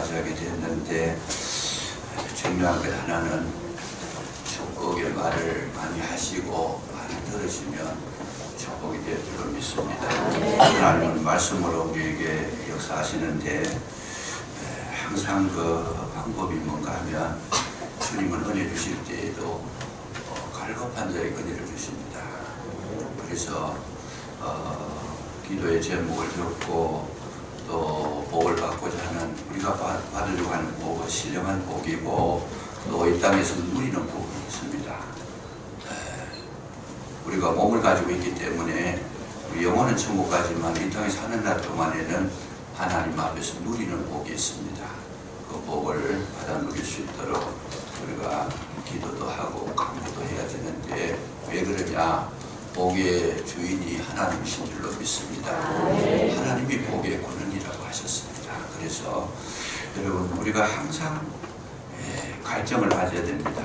맞이하게 됐는데 중요한 것 하나는 축복의 말을 많이 하시고 많이 들으시면 축복이 될 줄로 믿습니다. 하나님은 말씀으로 우리에게 역사하시는데 항상 그 방법이 뭔가 하면 주님은 은혜 주실 때에도 갈급한 자에게 은혜를 주십니다. 그래서 기도의 제목을 듣고 또 복을 받고자 하는 우리가 받으려고 하는 복은 신령한 복이고 또 이 땅에서 누리는 복이 있습니다. 우리가 몸을 가지고 있기 때문에 우리 영혼은 천국 가지만 이 땅에 사는 날 동안에는 하나님 앞에서 누리는 복이 있습니다. 그 복을 받아 누릴 수 있도록 우리가 기도도 하고 강구도 해야 되는데 왜 그러냐? 복의 주인이 하나님이신 줄로 믿습니다. 하나님이 복의 권능이라고 하셨습니다. 그래서 여러분 우리가 항상 갈증을 가져야 됩니다.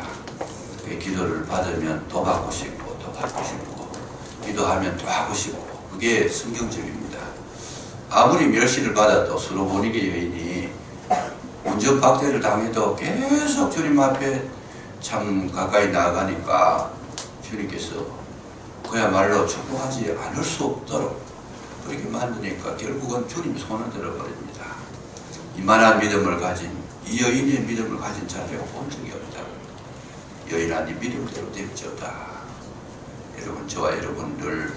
기도를 받으면 또 받고 싶고 또 받고 싶고 기도하면 또 하고 싶고 그게 성경적입니다. 아무리 멸시를 받아도 솔로몬에게 여인이 운전박대를 당해도 계속 주님 앞에 참 가까이 나아가니까 주님께서 그야말로 축복하지 않을 수 없도록 그렇게 만드니까 결국은 주님 손을 들어버립니다. 이만한 믿음을 가진 이 여인의 믿음을 가진 자를 본 적이 없다. 여인아 네 믿음대로 될지어다. 여러분 저와 여러분들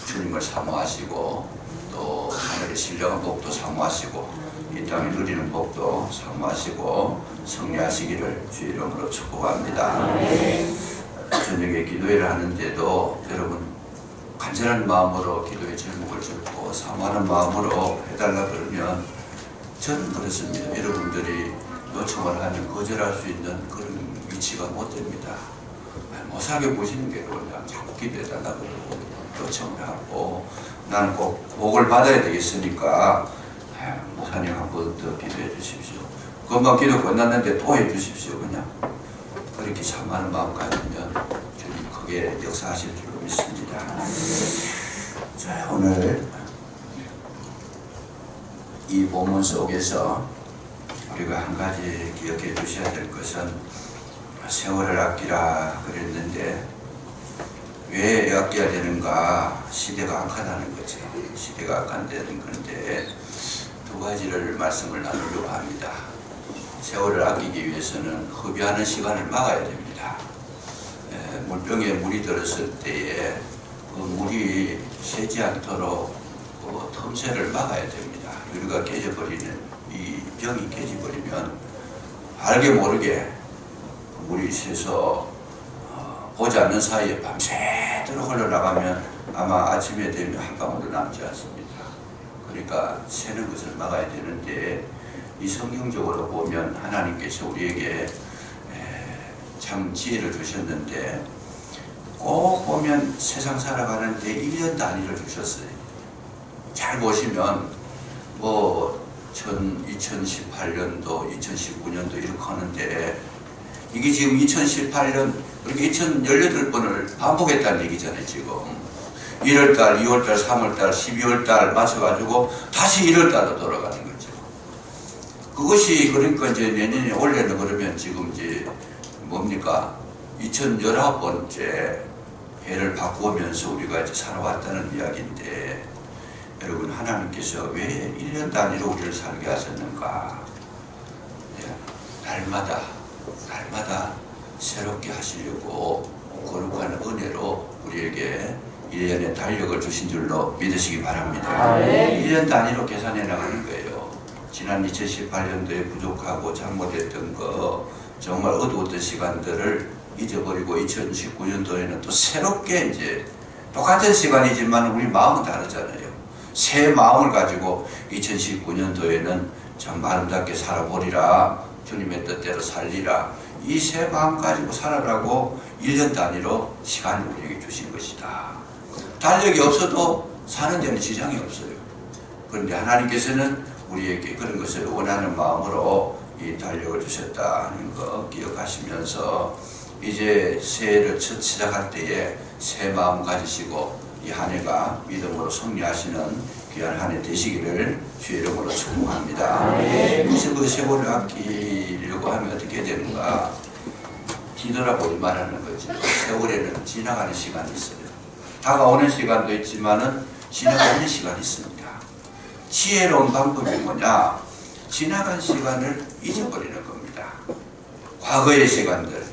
주님을 사모하시고 또 하늘의 신령한 복도 사모하시고 이 땅에 누리는 복도 사모하시고 승리하시기를 주의 이름으로 축복합니다. 저녁에 기도회를 하는데도 여러분 간절한 마음으로 기도의 제목을 듣고 사모하는 마음으로 해달라 그러면 저는 그렇습니다. 여러분들이 요청을 하면 거절할 수 있는 그런 위치가 못 됩니다. 못 살게 보시는 게 그냥 자꾸 기도해달라 그러고 요청을 하고 나는 꼭 복을 받아야 되겠으니까 목사님 한 번 더 기도해 주십시오. 금방 기도 끝났는데 또 해 주십시오. 그냥 그렇게 참하는 마음 가지면 주님 크게 역사하실 줄로 믿습니다. 자, 오늘 이 본문 속에서 우리가 한 가지 기억해 주셔야 될 것은 세월을 아끼라 그랬는데 왜 아껴야 되는가? 시대가 악하다는 거죠. 시대가 악한다는 건데 두 가지를 말씀을 나누려고 합니다. 세월을 아끼기 위해서는 허비하는 시간을 막아야 됩니다. 물병에 물이 들었을 때에 그 물이 새지 않도록 그 틈새를 막아야 됩니다. 유리가 깨져버리는 이 병이 깨져버리면 알게 모르게 물이 새서 보지 않는 사이에 밤새도록 흘러나가면 아마 아침에 되면 한 방울도 남지 않습니다. 그러니까 새는 것을 막아야 되는데 이 성경적으로 보면 하나님께서 우리에게 참 지혜를 주셨는데 꼭 보면 세상 살아가는데 1년 단위를 주셨어요. 잘 보시면 뭐 2018년도, 2019년도 이렇게 하는데 이게 지금 2018년 이렇게 2018번을 반복했다는 얘기잖아요. 지금 1월달, 2월달, 3월달, 12월달 맞춰가지고 다시 1월달로 돌아가는 거죠. 그것이 그러니까 이제 내년에 올해는 그러면 지금 이제 뭡니까? 2019번째 해를 바꾸면서 우리가 이제 살아왔다는 이야기인데 여러분 하나님께서 왜 1년 단위로 우리를 살게 하셨는가? 날마다 새롭게 하시려고 거룩한 은혜로 우리에게 1년의 달력을 주신 줄로 믿으시기 바랍니다. 1년 단위로 계산해 나가는 거예요. 지난 2018년도에 부족하고 잘못했던 거 정말 어두웠던 시간들을 잊어버리고 2019년도에는 또 새롭게 이제 똑같은 시간이지만 우리 마음은 다르잖아요. 새 마음을 가지고 2019년도에는 참 아름답게 살아보리라. 주님의 뜻대로 살리라. 이 새 마음 가지고 살아라고 1년 단위로 시간을 우리에게 주신 것이다. 달력이 없어도 사는 데는 지장이 없어요. 그런데 하나님께서는 우리에게 그런 것을 원하는 마음으로 이 달력을 주셨다는 거 기억하시면서 이제 새해를 첫 시작할 때에 새 마음 가지시고 이 한 해가 믿음으로 승리하시는 귀한 한 해 되시기를 주의 이름으로 축복합니다. 무슨 그 세월을 아끼려고 하면 어떻게 되는가? 뒤돌아보지 말라는 거죠. 세월에는 지나가는 시간이 있어요. 다가오는 시간도 있지만은 지나가는 시간이 있습니다. 지혜로운 방법이 뭐냐? 지나간 시간을 잊어버리는 겁니다. 과거의 시간들,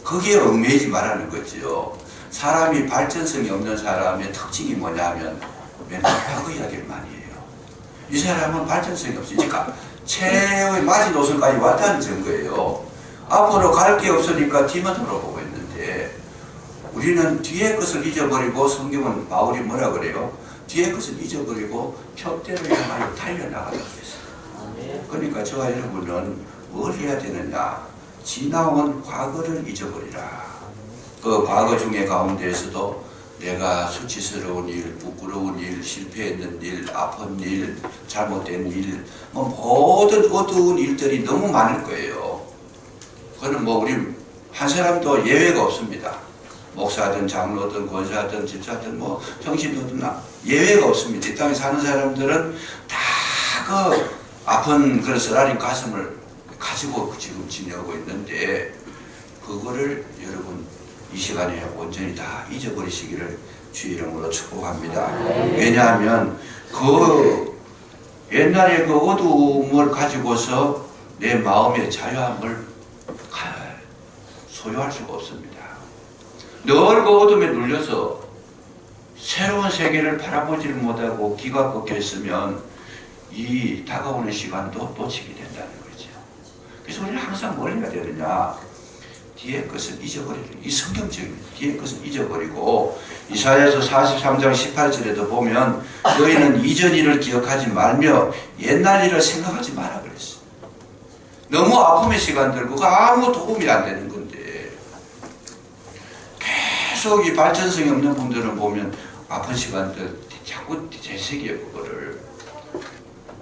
거기에 얽매이지 말라는 거죠. 사람이 발전성이 없는 사람의 특징이 뭐냐 하면 맨날 과거 이야기를 많이 해요. 이 사람은 발전성이 없으니까 최후의 마지노선까지 왔다는 증거예요. 앞으로 갈 게 없으니까 뒤만 돌아보고 있는데, 우리는 뒤의 것을 잊어버리고, 성경은 바울이 뭐라 그래요? 뒤의 것을 잊어버리고 표대를 향하여 달려나가라고 했어요. 그러니까 저와 여러분은 뭘 해야 되느냐? 지나온 과거를 잊어버리라. 그 과거 중에 가운데에서도 내가 수치스러운 일, 부끄러운 일, 실패했는 일, 아픈 일, 잘못된 일, 모든 어두운 일들이 너무 많을 거예요. 그거는 우리 한 사람도 예외가 없습니다. 목사든 장로든 권사든 집사든 정신도든 예외가 없습니다. 이 땅에 사는 사람들은 다 그 아픈 그런 쓰라린 가슴을 가지고 지금 지내고 있는데, 그거를 여러분 이 시간에 온전히 다 잊어버리시기를 주의 이름으로 축복합니다. 왜냐하면 그 옛날에 그 어두움을 가지고서 내 마음의 자유함을 소유할 수가 없습니다. 늘 그 어둠에 눌려서 새로운 세계를 바라보지를 못하고 귀가 꺾여 있으면 이 다가오는 시간도 놓치게 된다는 거죠. 그래서 우리는 항상 뭘 해야 되느냐? 뒤의 것을 잊어버리는, 이 성경적인 뒤의 것을 잊어버리고, 이사야서 43장 18절에도 보면 너희는 이전 일을 기억하지 말며 옛날 일을 생각하지 마라 그랬어요. 너무 아픔의 시간들, 그거 아무 도움이 안 되는 건데, 계속 이 발전성이 없는 분들은 보면 아픈 시간들 자꾸 되새겨요. 그거를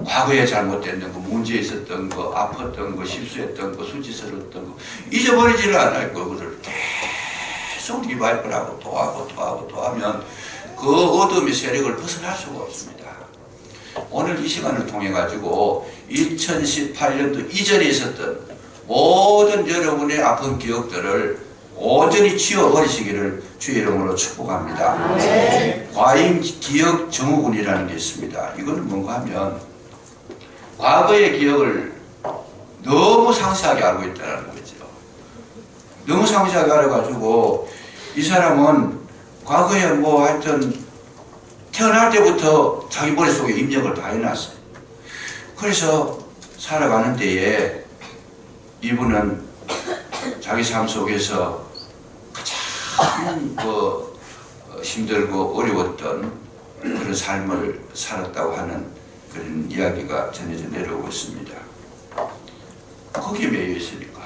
과거에 잘못됐던 거, 문제 있었던 거, 아팠던 거, 실수했던 거, 수치스러웠던 거 잊어버리지를 않아요. 그거를 계속 리바이벌하고 또 하고 또 하고 또 하면 그 어둠의 세력을 벗어날 수가 없습니다. 오늘 이 시간을 통해 가지고 2018년도 이전에 있었던 모든 여러분의 아픈 기억들을 온전히 지워버리시기를 주의 이름으로 축복합니다. 과잉 기억 증후군이라는 게 있습니다. 이거는 뭔가 하면 과거의 기억을 너무 상세하게 알고 있다는 거죠. 너무 상세하게 알아가지고 이 사람은 과거에 하여튼 태어날 때부터 자기 머릿속에 입력을 다 해놨어요. 그래서 살아가는 데에 이분은 자기 삶 속에서 가장 힘들고 어려웠던 그런 삶을 살았다고 하는 그런 이야기가 전해져 내려오고 있습니다. 거기에 매여 있으니까.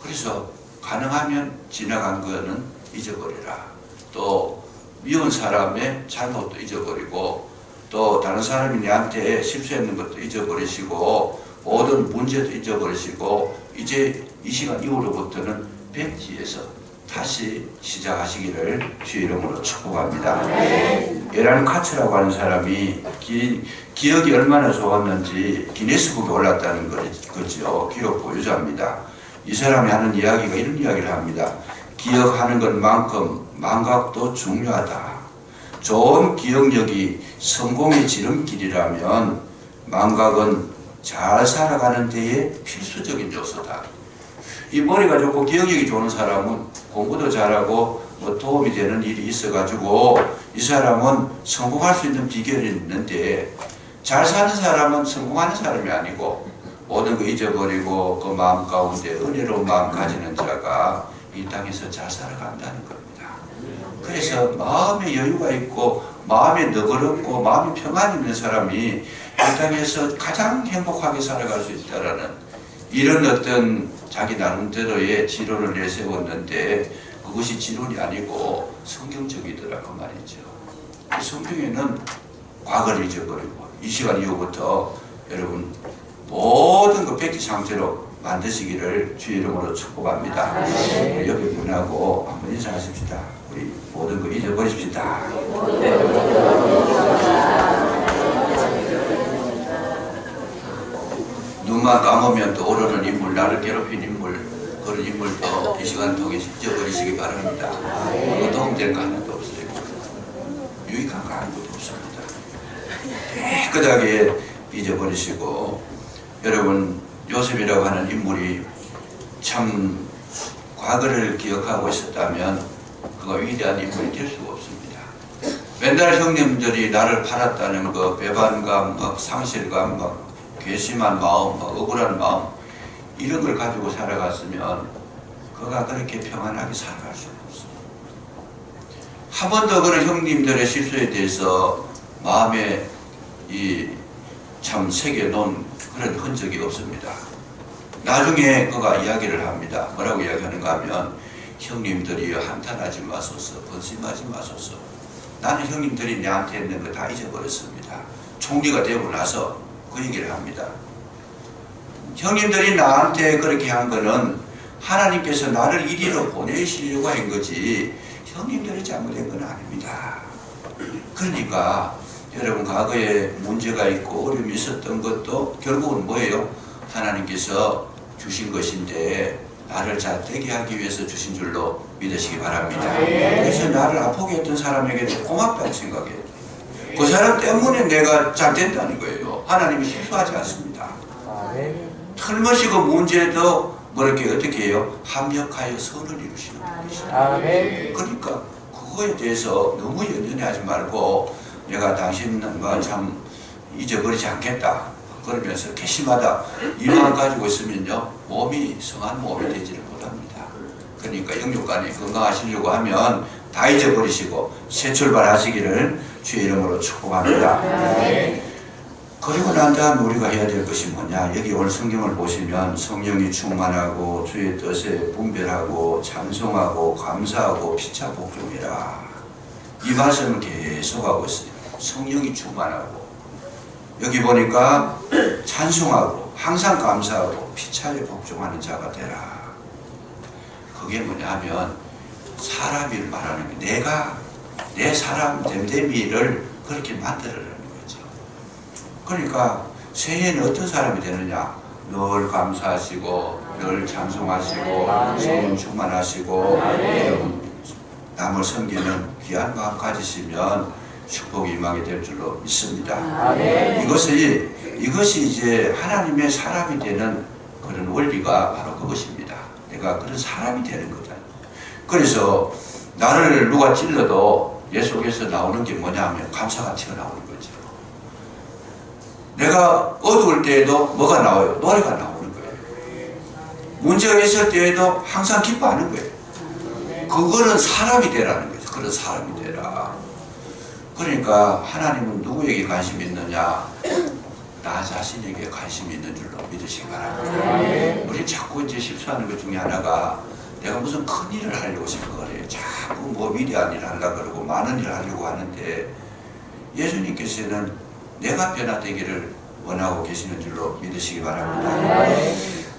그래서 가능하면 지나간 거는 잊어버리라. 또 미운 사람의 잘못도 잊어버리고, 또 다른 사람이 내한테 실수했는 것도 잊어버리시고, 모든 문제도 잊어버리시고, 이제 이 시간 이후로부터는 백지에서 다시 시작하시기를 주의 이름으로 축복합니다. 에란 카츠라고 하는 사람이 기억이 얼마나 좋았는지 기네스북에 올랐다는 거죠. 기록 보유자입니다. 이 사람이 하는 이야기가 이런 이야기를 합니다. 기억하는 것만큼 망각도 중요하다. 좋은 기억력이 성공의 지름길이라면 망각은 잘 살아가는 데에 필수적인 요소다. 이 머리가 좋고 기억력이 좋은 사람은 공부도 잘하고 도움이 되는 일이 있어가지고 이 사람은 성공할 수 있는 비결이 있는데, 잘 사는 사람은 성공하는 사람이 아니고 모든 거 잊어버리고 그 마음 가운데 은혜로운 마음 가지는 자가 이 땅에서 잘 살아간다는 겁니다. 그래서 마음에 여유가 있고 마음에 너그럽고 마음에 평안이 있는 사람이 이 땅에서 가장 행복하게 살아갈 수 있다라는 이런 어떤 자기 나름대로의 지론을 내세웠는데, 그것이 지론이 아니고 성경적이더라 그 말이죠. 성경에는 과거를 잊어버리고 이 시간 이후부터 여러분 모든 그 백지 상태로 만드시기를 주의 이름으로 축복합니다. 우리 옆에 분하고 한번 인사하십시다. 우리 우리 모든 거 잊어버립시다. 눈만 감으면 또 오르는 인물, 나를 괴롭힌 인물, 그런 인물도 이 시간 통해 잊어버리시기 바랍니다. 도움될 거 하나도 없어요. 유익한 거 아무것도 없습니다. 깨끗하게 잊어버리시고, 여러분 요셉이라고 하는 인물이 참 과거를 기억하고 있었다면 그가 위대한 인물이 될 수가 없습니다. 맨날 형님들이 나를 팔았다는 그 배반감, 막 상실감, 막 괘씸한 마음, 막 억울한 마음, 이런 걸 가지고 살아갔으면 그가 그렇게 평안하게 살아갈 수는 없어요. 한 번도 그런 형님들의 실수에 대해서 마음에 참 새겨놓은 그런 흔적이 없습니다. 나중에 그가 이야기를 합니다. 뭐라고 이야기하는가 하면, 형님들이 한탄하지 마소서, 번심하지 마소서. 나는 형님들이 내한테 했는 거 다 잊어버렸습니다. 총리가 되고 나서 그 얘기를 합니다. 형님들이 나한테 그렇게 한 거는 하나님께서 나를 이리로 보내시려고 한 거지 형님들이 잘못한 건 아닙니다. 그러니까 여러분, 과거에 문제가 있고 어려움이 있었던 것도 결국은 뭐예요? 하나님께서 주신 것인데 나를 잘 되게 하기 위해서 주신 줄로 믿으시기 바랍니다. 그래서 나를 아프게 했던 사람에게도 고맙다고 생각해요. 그 사람 때문에 내가 잘 된다는 거예요. 하나님이 실수하지 않습니다. 틀림없이 그 문제도 뭐렇게 어떻게 해요? 합력하여 선을 이루시는 분이시다. 그러니까 그거에 대해서 너무 연연해하지 말고, 내가 당신과 참 잊어버리지 않겠다 그러면서 괘씸하다 이 마음 가지고 있으면요, 몸이 성한 몸이 되지를 못합니다. 그러니까 영육간에 건강하시려고 하면 다 잊어버리시고 새 출발하시기를 주의 이름으로 축복합니다. 그리고 난 다음에 우리가 해야 될 것이 뭐냐? 여기 오늘 성경을 보시면 성령이 충만하고 주의 뜻에 분별하고 찬송하고 감사하고 피차 복종이라, 이 말씀을 계속하고 있어요. 성령이 충만하고, 여기 보니까 찬송하고 항상 감사하고 피차에 복종하는 자가 되라. 그게 뭐냐 하면 사람을 말하는 게, 내가 내 사람 됨됨이를 그렇게 만들어라는 거죠. 그러니까 새해에는 어떤 사람이 되느냐? 늘 감사하시고 늘 찬송하시고 성령 충만하시고 남을 섬기는 귀한 마음 가지시면 축복이 임하게 될 줄로 믿습니다. 이것이 이제 하나님의 사람이 되는 그런 원리가 바로 그것입니다. 내가 그런 사람이 되는 거다. 그래서 나를 누가 찔러도 내 속에서 나오는 게 뭐냐면 감사가 튀어나오는 거죠. 내가 어두울 때에도 뭐가 나와요? 노래가 나오는 거예요. 문제가 있을 때에도 항상 기뻐하는 거예요. 그거는 사람이 되라는 거죠. 그런 사람이 되라. 그러니까 하나님은 누구에게 관심이 있느냐? 나 자신에게 관심이 있는 줄로 믿으시기 바랍니다. 우리 자꾸 이제 실수하는 것 중에 하나가, 내가 무슨 큰 일을 하려고 생각을 해요. 자꾸 뭐 위대한 일을 하려고 그러고 많은 일을 하려고 하는데, 예수님께서는 내가 변화되기를 원하고 계시는 줄로 믿으시기 바랍니다.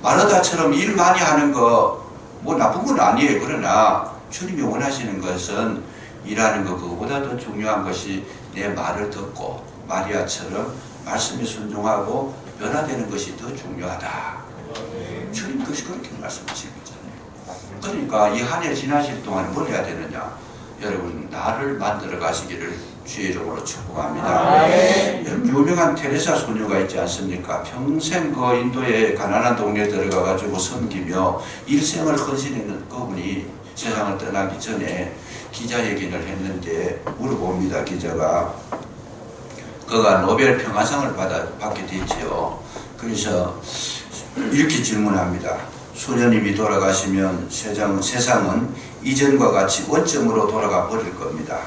마르다처럼 일 많이 하는 거 뭐 나쁜 건 아니에요. 그러나 주님이 원하시는 것은 일하는 거, 그거보다 더 중요한 것이 내 말을 듣고 마리아처럼 말씀에 순종하고 변화되는 것이 더 중요하다. 주님 그것이 그렇게 말씀하신 거잖아요. 그러니까 이 한 해 지나실 동안 뭘 해야 되느냐? 여러분, 나를 만들어 가시기를 주의 이름으로 축복합니다. 여러분, 유명한 테레사 소녀가 있지 않습니까? 평생 그 인도의 가난한 동네에 들어가 가지고 섬기며 일생을 헌신했는 그분이 세상을 떠나기 전에 기자회견을 했는데 물어봅니다. 기자가, 그가 노벨 평화상을 받게 됐지요. 그래서 이렇게 질문합니다. 소녀님이 돌아가시면 세상은 이전과 같이 원점으로 돌아가 버릴 겁니다.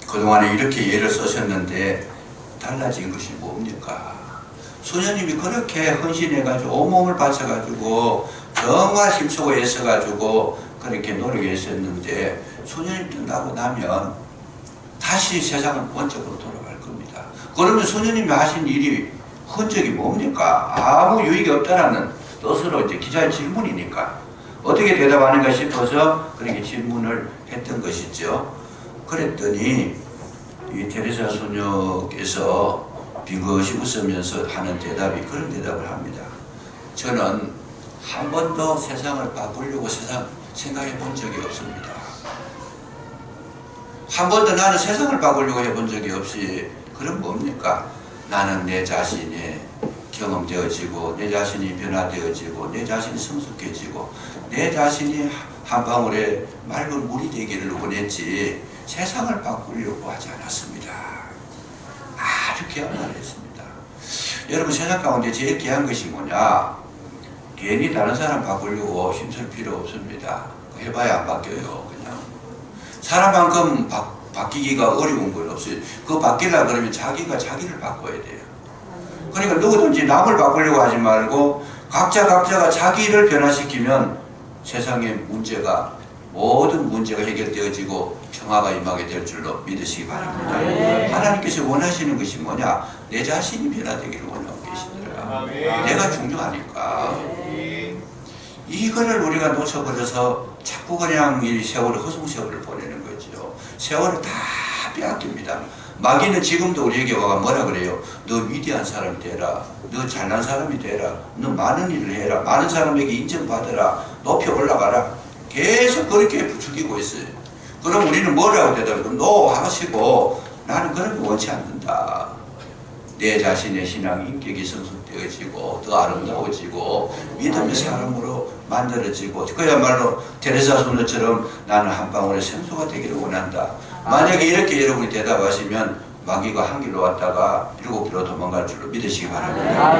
그동안에 이렇게 예를 쓰셨는데 달라진 것이 뭡니까? 소녀님이 그렇게 헌신해가지고 온몸을 바쳐가지고 정말 힘쓰고 애써가지고 그렇게 노력했었는데, 소녀님 떠나고 나면 다시 세상은 원적으로 돌아갈 겁니다. 그러면 소녀님이 하신 일이 흔적이 뭡니까? 아무 유익이 없다라는 뜻으로 이제 기자의 질문이니까 어떻게 대답하는가 싶어서 그렇게 질문을 했던 것이죠. 그랬더니 이 테레사 소녀께서 비것이 웃으면서 하는 대답이 그런 대답을 합니다. 저는 한 번도 세상을 바꾸려고 생각해 본 적이 없습니다. 한 번도 나는 세상을 바꾸려고 해본 적이 없이, 그럼 뭡니까? 나는 내 자신이 경험되어지고, 내 자신이 변화되어지고, 내 자신이 성숙해지고, 내 자신이 한 방울의 맑은 물이 되기를 원했지 세상을 바꾸려고 하지 않았습니다. 아주 귀한 말을 했습니다. 여러분, 세상 가운데 제일 귀한 것이 뭐냐? 괜히 다른 사람 바꾸려고 힘쓸 필요 없습니다. 해봐야 안 바뀌어요. 그냥 사람만큼 바뀌기가 어려운 건 없어요. 그거 바뀌려고 그러면 자기가 자기를 바꿔야 돼요. 그러니까 누구든지 남을 바꾸려고 하지 말고 각자가 자기를 변화시키면 세상의 모든 문제가 해결되어지고 평화가 임하게 될 줄로 믿으시기 바랍니다. 하나님께서 원하시는 것이 뭐냐? 내 자신이 변화되기를 원하고 계시더라. 내가 중요하니까. 이거를 우리가 놓쳐버려서 자꾸 그냥 이 세월을, 허송세월을 보내는 거죠. 세월을 다 빼앗깁니다. 마귀는 지금도 우리에게 와가 뭐라 그래요? 너 위대한 사람이 되라. 너 잘난 사람이 되라. 너 많은 일을 해라. 많은 사람에게 인정받아라. 높이 올라가라. 계속 그렇게 부추기고 있어요. 그럼 우리는 뭐라고 대답해요? 노 하시고, 나는 그런 거 원치 않는다. 내 자신의 신앙 인격이 성숙되어지고 더 아름다워지고 믿음의 사람으로 만들어지고, 그야말로 테레사 소녀처럼 나는 한 방울의 생수가 되기를 원한다. 만약에 이렇게 여러분이 대답하시면 마귀가 한 길로 왔다가 7길로 도망갈 줄로 믿으시기 바랍니다.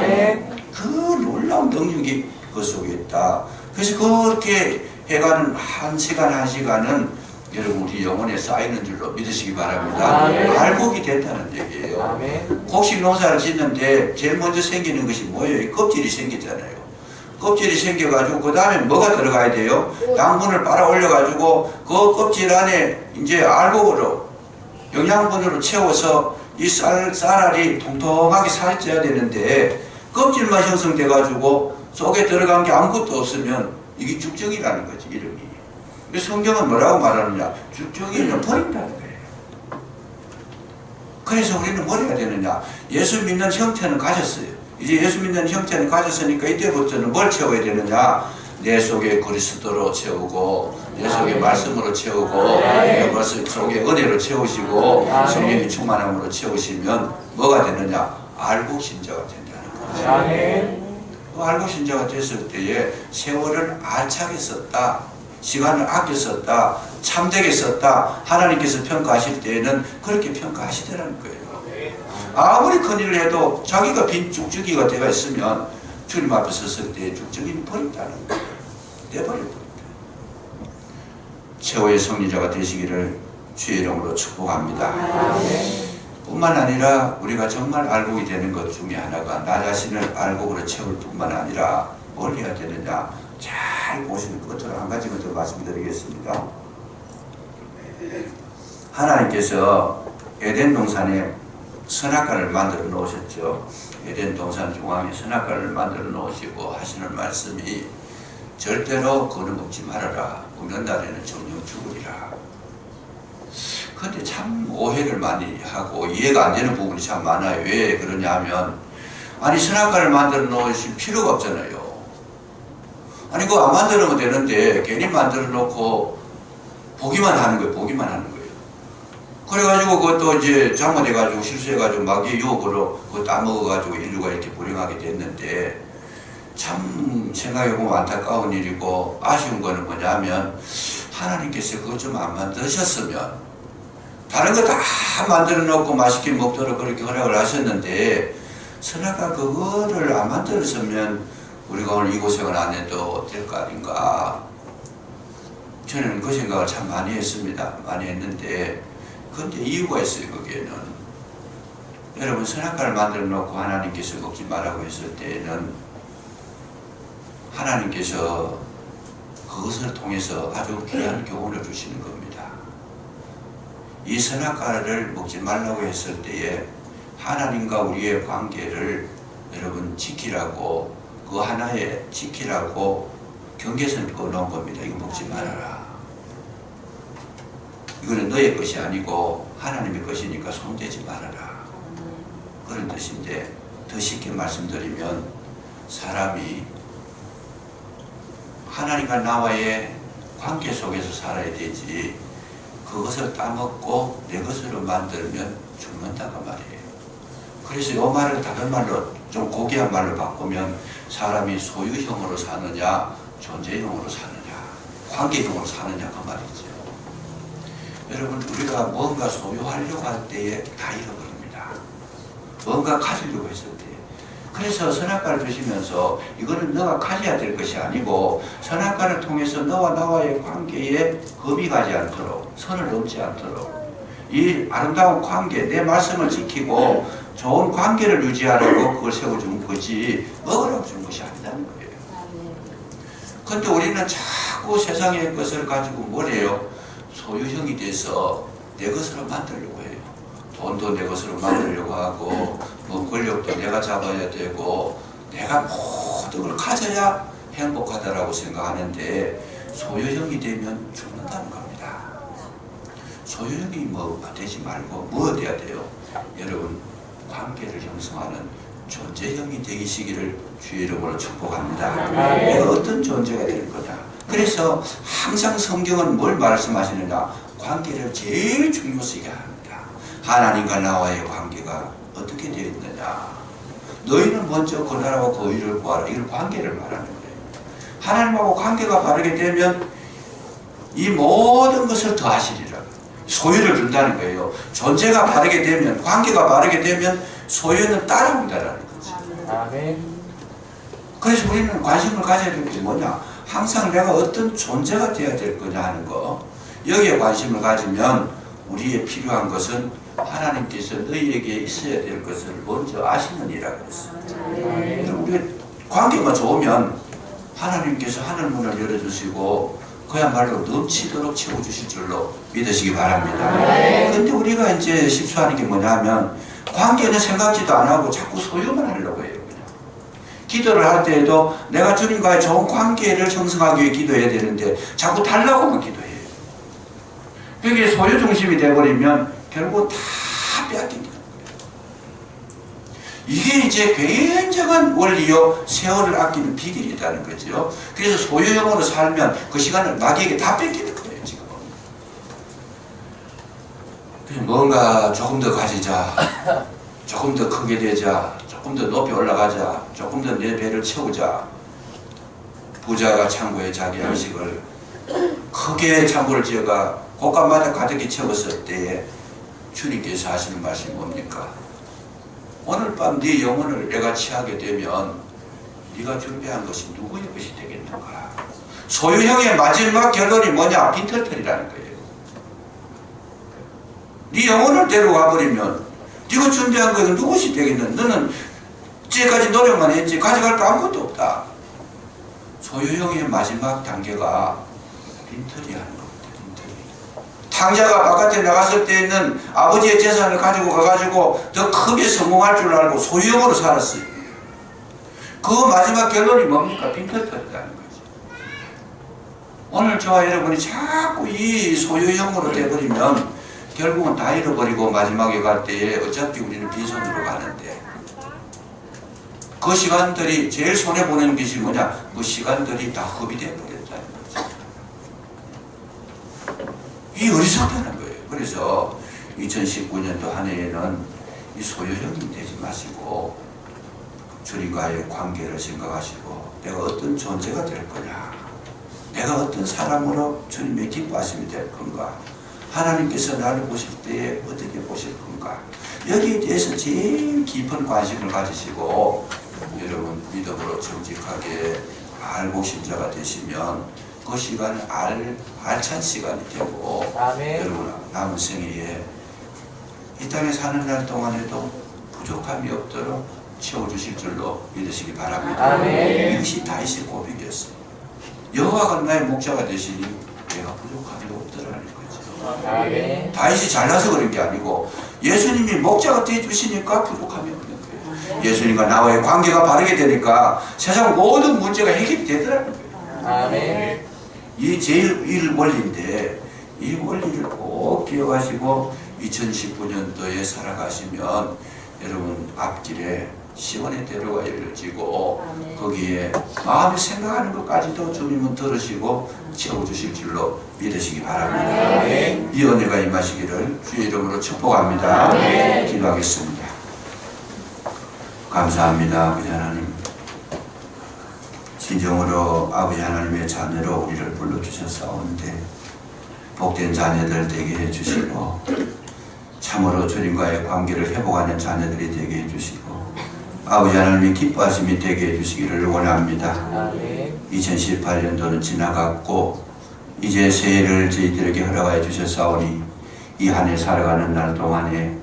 그 놀라운 능력이 그 속에 있다. 그래서 그렇게 해가는 한 시간은 여러분 우리 영혼에 쌓이는 줄로 믿으시기 바랍니다. 알곡이 된다는 얘기예요. 곡식 농사를 짓는데 제일 먼저 생기는 것이 뭐예요? 이 껍질이 생기잖아요. 껍질이 생겨가지고 그 다음에 뭐가 들어가야 돼요? 양분을 빨아 올려가지고 그 껍질 안에 이제 알곡으로 영양분으로 채워서 이 쌀알이 통통하게 살이 쪄야 되는데, 껍질만 형성돼가지고 속에 들어간 게 아무것도 없으면 이게 죽정이라는 거지, 이름이. 성경은 뭐라고 말하느냐? 죽정이는 버린다는 거예요. 그래서 우리는 뭘 해야 되느냐? 예수 믿는 형태는 가졌어요. 이제 예수 믿는 형태는 가졌으니까 이때부터는 뭘 채워야 되느냐? 내 속에 그리스도로 채우고, 내 속에 말씀으로 채우고, 내 속에 은혜로 채우시고, 성령의 충만함으로 채우시면 뭐가 되느냐? 알곡 신자가 된다는 거죠. 그 알곡 신자가 됐을 때에 세월을 알차게 썼다, 시간을 아껴 썼다, 참되게 썼다, 하나님께서 평가하실 때에는 그렇게 평가하시더라는 거예요. 아무리 큰일을 해도 자기가 빈 죽죽이가 되어 있으면 주님 앞에 섰을 때 죽죽이는 버린다는 거예요. 내버려버린다. 최후의 성리자가 되시기를 주의 이름으로 축복합니다. 뿐만 아니라 우리가 정말 알곡이 되는 것 중에 하나가, 나 자신을 알곡으로 채울 뿐만 아니라 뭘 해야 되느냐? 잘 보시는 끝으로 한 가지만 더 말씀드리겠습니다. 하나님께서 에덴 동산에 선악과를 만들어 놓으셨죠. 에덴 동산 중앙에 선악과를 만들어 놓으시고 하시는 말씀이, 절대로 그거는 먹지 말아라. 먹는 날에는 정령 죽으리라. 그런데 참 오해를 많이 하고 이해가 안 되는 부분이 참 많아요. 왜 그러냐 하면, 아니 선악과를 만들어 놓으실 필요가 없잖아요. 아니 그거 안 만들면 되는데 괜히 만들어 놓고 보기만 하는 거예요. 보기만 하는 거예요. 그래가지고 그것도 이제 잘못해가지고 실수해가지고 마귀의 유혹으로 그거 따먹어가지고 인류가 이렇게 불행하게 됐는데, 참 생각해보면 안타까운 일이고 아쉬운 거는 뭐냐면, 하나님께서 그것 좀 안 만드셨으면, 다른 거 다 만들어 놓고 맛있게 먹도록 그렇게 허락을 하셨는데, 선악과 그거를 안 만들었으면 우리가 오늘 이 고생을 안 해도 될 거 아닌가. 저는 그 생각을 참 많이 했습니다. 많이 했는데, 그런데 이유가 있어요. 거기에는 여러분, 선악과를 만들어 놓고 하나님께서 먹지 말라고 했을 때에는 하나님께서 그것을 통해서 아주 귀한 교훈을 주시는 겁니다. 이 선악과를 먹지 말라고 했을 때에 하나님과 우리의 관계를 여러분 지키라고, 그 하나에 지키라고 경계선을 꺼놓은 겁니다. 이거 먹지 말아라. 이거는 너의 것이 아니고 하나님의 것이니까 손대지 말아라. 그런 뜻인데, 더 쉽게 말씀드리면 사람이 하나님과 나와의 관계 속에서 살아야 되지, 그것을 따먹고 내 것으로 만들면 죽는다고 말이에요. 그래서 이 말을 다른 말로, 좀 고귀한 말로 바꾸면 사람이 소유형으로 사느냐 존재형으로 사느냐 관계형으로 사느냐 그 말이죠. 여러분, 우리가 뭔가 소유하려고 할 때에 다 잃어버립니다. 뭔가 가지려고 했을 때. 그래서 선악과를 주시면서 이거는 너가 가져야 될 것이 아니고 선악과를 통해서 너와 나와의 관계에 겁이 가지 않도록, 선을 넘지 않도록 이 아름다운 관계, 내 말씀을 지키고 좋은 관계를 유지하려고 그걸 세워준 거지 먹으라고 준 것이 아니라는 거예요. 그런데 우리는 자꾸 세상의 것을 가지고 뭘 해요? 소유형이 돼서 내 것으로 만들려고 해요. 돈도 내 것으로 만들려고 하고, 뭐 권력도 내가 잡아야 되고, 내가 모든 걸 가져야 행복하다라고 생각하는데 소유형이 되면 죽는다는 겁니다. 소유형이 뭐 되지 말고 뭐 돼야 돼요? 여러분, 관계를 형성하는 존재형이 되시기를 주의 이름으로 축복합니다. 내가 어떤 존재가 될 거냐. 그래서 항상 성경은 뭘 말씀하시느냐? 관계를 제일 중요시하게 합니다. 하나님과 나와의 관계가 어떻게 되어 있느냐. 너희는 먼저 그 나라와 그 의를 구하라. 이걸 관계를 말하는 거예요. 하나님하고 관계가 바르게 되면 이 모든 것을 더하시리라. 소유를 준다는 거예요. 존재가 바르게 되면, 관계가 바르게 되면 소유는 따라온다라는 거지. 아멘. 그래서 우리는 관심을 가져야 될 게 뭐냐? 항상 내가 어떤 존재가 되어야 될 거냐 하는 거. 여기에 관심을 가지면 우리의 필요한 것은 하나님께서 너희에게 있어야 될 것을 먼저 아시느니라 그랬어요. 우리 관계가 좋으면 하나님께서 하늘 문을 열어주시고 그야말로 넘치도록 채워주실 줄로 믿으시기 바랍니다. 그런데 우리가 이제 실수하는 게 뭐냐면 관계는 생각지도 안 하고 자꾸 소유만 하려고 해요. 그냥. 기도를 할 때에도 내가 주님과의 좋은 관계를 형성하기 위해 기도해야 되는데 자꾸 달라고만 기도해요. 그게 소유 중심이 되어버리면 결국 다 빼앗기는 거예요. 이게 이제 굉장한 원리요, 세월을 아끼는 비결이라는 거죠. 그래서 소유형으로 살면 그 시간을 마귀에게 다 뺏기는 거예요, 지금. 그래서 뭔가 조금 더 가지자, 조금 더 크게 되자, 조금 더 높이 올라가자, 조금 더 내 배를 채우자. 부자가 창고에 자기 양식을 크게 창고를 지어가 곳간마다 가득히 채웠을 때에 주님께서 하시는 말씀이 뭡니까? 오늘 밤 네 영혼을 내가 취하게 되면 네가 준비한 것이 누구의 것이 되겠는가? 소유형의 마지막 결론이 뭐냐? 빈털털이라는 거예요. 네 영혼을 데려와 버리면 네가 준비한 것이 누구시 되겠는? 너는 이제까지 노력만 했지 가져갈 거 아무것도 없다. 소유형의 마지막 단계가 빈털이 하는 겁니다. 탕자가 바깥에 나갔을 때에는 아버지의 재산을 가지고 가가지고 더 크게 성공할 줄 알고 소유형으로 살았어요. 그 마지막 결론이 뭡니까? 빈털털이라는 거죠. 오늘 저와 여러분이 자꾸 이 소유형으로 돼버리면 결국은 다 잃어버리고 마지막에 갈 때에 어차피 우리는 빈손으로 가는데 그 시간들이 제일 손해보는 것이 뭐냐? 그 시간들이 다 허비돼버렸다는 거죠. 이 어리석다는 거예요. 그래서 2019년도 한 해에는 이 소유형이 되지 마시고 주님과의 관계를 생각하시고 내가 어떤 존재가 될 거냐, 내가 어떤 사람으로 주님의 기뻐하심이 될 건가, 하나님께서 나를 보실 때에 어떻게 보실 건가, 여기에 대해서 제일 깊은 관심을 가지시고 여러분 믿음으로 정직하게 알고 신자가 되시면 그 시간은 알찬 시간이 되고 아멘. 여러분 남은 생애에 이 땅에 사는 날 동안에도 부족함이 없도록 채워주실 줄로 믿으시기 바랍니다. 아멘. 이것이 다윗의 고백이었어요. 여호와가 나의 목자가 되시니 내가 부족함이 없더라는 거죠. 아멘. 다윗이 잘나서 그런 게 아니고 예수님이 목자가 되어주시니까 부족함이 없는 거예요. 예수님과 나와의 관계가 바르게 되니까 세상 모든 문제가 해결이 되더라는 거예요. 아멘. 이 제일 원리인데 이 원리를 꼭 기억하시고 2019년도에 살아가시면 여러분 앞길에 시원의 대로가 열려지고 거기에 마음에 생각하는 것까지도 주님은 들으시고 채워주실 줄로 믿으시기 바랍니다. 이 은혜가 임하시기를 주의 이름으로 축복합니다. 기도하겠습니다. 감사합니다. 아버지 하나님, 진정으로 아버지 하나님의 자녀로 우리를 불러주셨사온데 복된 자녀들 되게 해주시고 참으로 주님과의 관계를 회복하는 자녀들이 되게 해주시고 아버지 하나님의 기뻐하심이 되게 해주시기를 원합니다. 2018년도는 지나갔고 이제 새해를 저희들에게 허락하여 주셨사오니 이 한 해 살아가는 날 동안에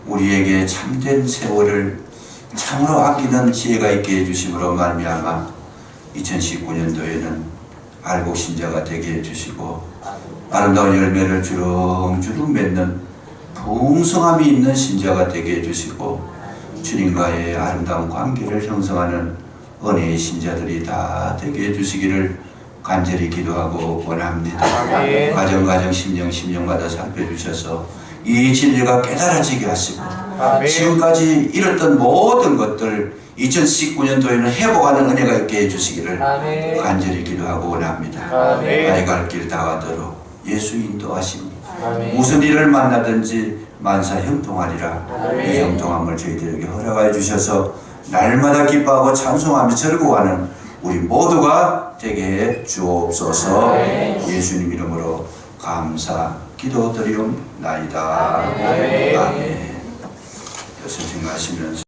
우리에게 참된 세월을 참으로 아끼는 지혜가 있게 해주심으로 말미암아 2019년도에는 알곡 신자가 되게 해주시고 아름다운 열매를 주렁주렁 맺는 풍성함이 있는 신자가 되게 해주시고 주님과의 아름다운 관계를 형성하는 은혜의 신자들이 다 되게 해주시기를 간절히 기도하고 원합니다. 가정 심령마다 살펴주셔서 이 진리가 깨달아지게 하시고 지금까지 잃었던 모든 것들 2019년도에는 회복하는 은혜가 있게 해주시기를 간절히 기도하고 원합니다. 나의 갈 길 다가도록 예수 인도하시니 무슨 일을 만나든지 만사 형통하리라. 이 형통함을 저희들에게 허락하여 주셔서 날마다 기뻐하고 찬송하며 즐거워하는 우리 모두가 되게 해 주옵소서. 예수님 이름으로 감사 기도드리옵나이다. 아멘. 여러분 생각하시면서